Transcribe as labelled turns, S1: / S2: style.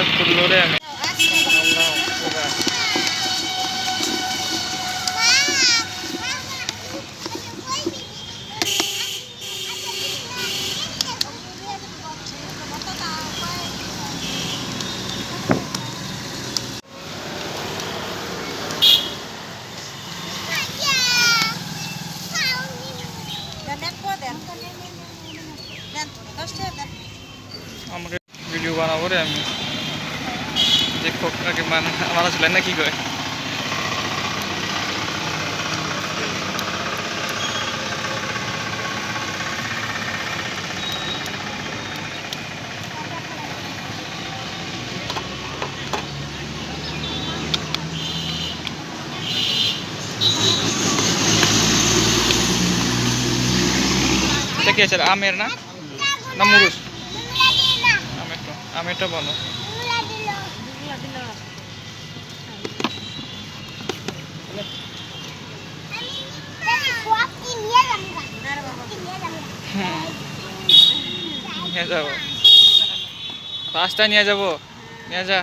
S1: খুললো রে আমি আমাকে ভিডিও বানাবো রে আমি দেখো আগে মানা ছিলেন না কি কয় এটা কি আছে আমের না না মুরুস আমেরটা বলো নিয়ে যাবো রাস্তায় নিয়ে যাবো নিয়ে যা